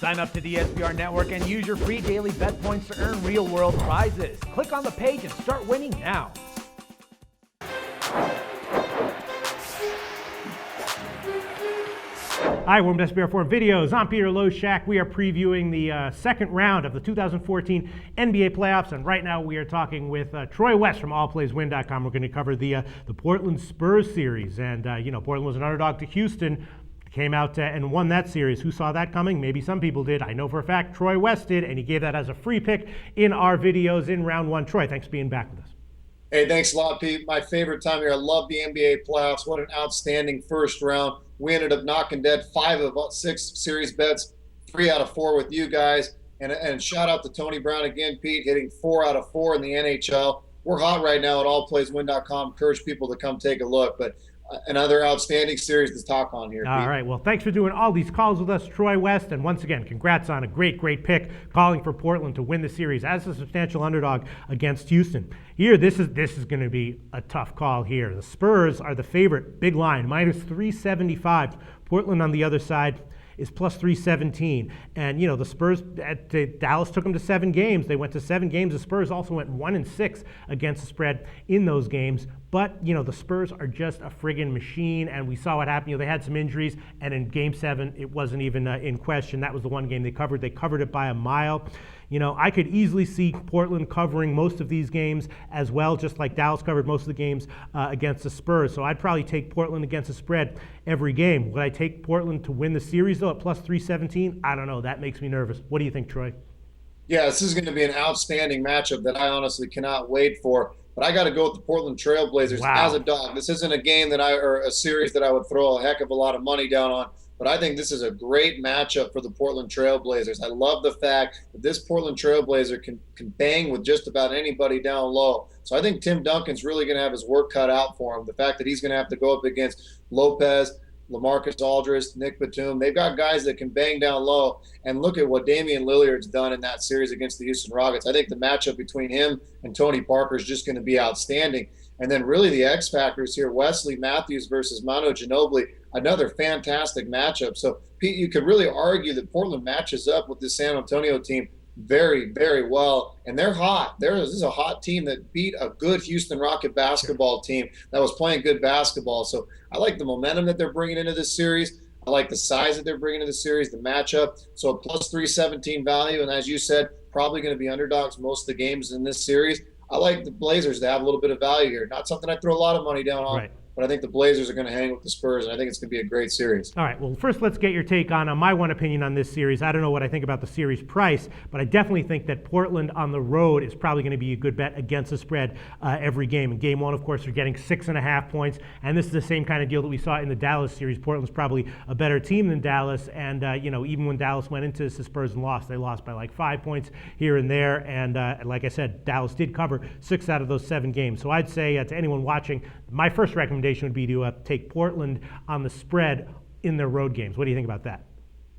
Sign up to the SBR Network and use your free daily bet points to earn real-world prizes. Click on the page and start winning now. Hi, welcome to SBR4 Videos. I'm Peter Loshak. We are previewing the second round of the 2014 NBA playoffs, and right now we are talking with Troy West from AllPlaysWin.com. We're going to cover the Portland Spurs series, and Portland was an underdog to Houston. Came out and won that series. Who saw that coming? Maybe some people did. I know for a fact Troy West did, and he gave that as a free pick in our videos in round one. Troy, thanks for being back with us. Hey, thanks a lot, Pete. My favorite time here. I love the NBA playoffs. What an outstanding first round. We ended up knocking dead 5 of 6 series bets, 3 out of 4 with you guys. And shout out to Tony Brown again, Pete, hitting 4 out of 4 in the NHL. We're hot right now at allplayswin.com. Encourage people to come take a look. But another outstanding series to talk on here, Pete. All right. Well, thanks for doing all these calls with us, Troy West. And once again, congrats on a great pick, calling for Portland to win the series as a substantial underdog against Houston. Here, this is going to be a tough call here. The Spurs are the favorite, big line, minus 375. Portland on the other side is plus 317. And, the Spurs, Dallas took them to 7 games. They went to 7 games. The Spurs also went 1-6 against the spread in those games. But, the Spurs are just a friggin' machine, and we saw what happened. They had some injuries, and in Game 7, it wasn't even in question. That was the one game they covered. They covered it by a mile. I could easily see Portland covering most of these games as well, just like Dallas covered most of the games against the Spurs. So I'd probably take Portland against the spread every game. Would I take Portland to win the series, though, at plus 317? I don't know. That makes me nervous. What do you think, Troy? Yeah, this is going to be an outstanding matchup that I honestly cannot wait for. But I got to go with the Portland Trailblazers as a dog. This isn't a game or a series that I would throw a heck of a lot of money down on. But I think this is a great matchup for the Portland Trailblazers. I love the fact that this Portland Trailblazer can bang with just about anybody down low. So I think Tim Duncan's really going to have his work cut out for him. The fact that he's going to have to go up against Lopez, LaMarcus Aldridge, Nick Batum. They've got guys that can bang down low. And look at what Damian Lillard's done in that series against the Houston Rockets. I think the matchup between him and Tony Parker is just going to be outstanding. And then really the X factors here, Wesley Matthews versus Manu Ginobili, another fantastic matchup. So, Pete, you could really argue that Portland matches up with this San Antonio team very, very well. And they're hot. This is a hot team that beat a good Houston Rocket basketball team that was playing good basketball. So I like the momentum that they're bringing into this series. I like the size that they're bringing into the series, the matchup. So a plus 317 value. And as you said, probably going to be underdogs most of the games in this series. I like the Blazers to have a little bit of value here. Not something I throw a lot of money down on, but I think the Blazers are going to hang with the Spurs, and I think it's going to be a great series. All right, well, first let's get your take on my one opinion on this series. I don't know what I think about the series price, but I definitely think that Portland on the road is probably going to be a good bet against the spread every game. In Game 1, of course, they're getting 6.5 points, and this is the same kind of deal that we saw in the Dallas series. Portland's probably a better team than Dallas, and even when Dallas went into the Spurs and lost, they lost by like 5 points here and there, and like I said, Dallas did cover 6 out of those 7 games. So I'd say to anyone watching, my first recommendation would be to take Portland on the spread in their road games. What do you think about that?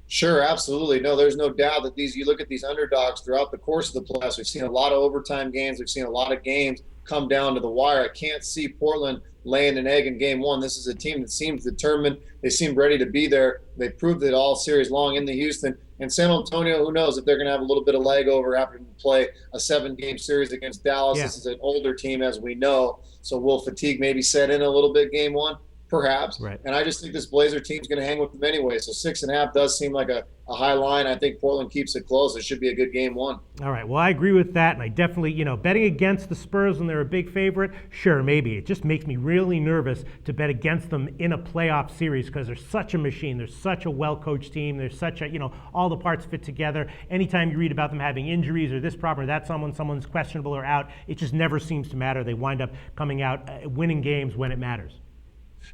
Sure, absolutely. No, there's no doubt that you look at these underdogs throughout the course of the playoffs. We've seen a lot of overtime games. We've seen a lot of games come down to the wire. I can't see Portland laying an egg in Game 1. This is a team that seems determined. They seem ready to be there. They proved it all series long in the Houston. And San Antonio, who knows if they're going to have a little bit of leg over after they play a 7-game series against Dallas. Yeah. This is an older team, as we know. So will fatigue maybe set in a little bit Game 1? Perhaps. Right. And I just think this Blazer team's going to hang with them anyway. So 6.5 does seem like a high line. I think Portland keeps it close. It should be a good Game 1. All right. Well, I agree with that. And I definitely, betting against the Spurs when they're a big favorite, sure, maybe. It just makes me really nervous to bet against them in a playoff series because they're such a machine. They're such a well-coached team. They're such a, all the parts fit together. Anytime you read about them having injuries or this problem or that someone's questionable or out, it just never seems to matter. They wind up coming out winning games when it matters.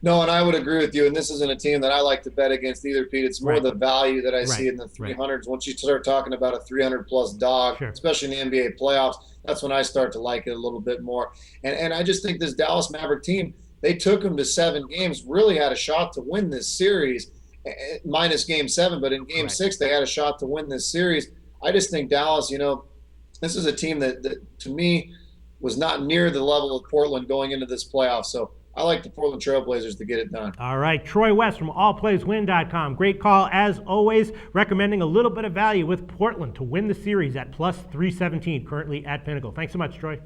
No, and I would agree with you. And this isn't a team that I like to bet against either, Pete. It's more the value that I see in the 300s. Once you start talking about a 300-plus dog, especially in the NBA playoffs, that's when I start to like it a little bit more. And I just think this Dallas Maverick team, they took them to 7 games, really had a shot to win this series, minus Game 7. But in Game 6, they had a shot to win this series. I just think Dallas, this is a team that to me was not near the level of Portland going into this playoff. So I like the Portland Trailblazers to get it done. All right, Troy West from allplayswin.com. Great call as always, recommending a little bit of value with Portland to win the series at plus 317, currently at Pinnacle. Thanks so much, Troy.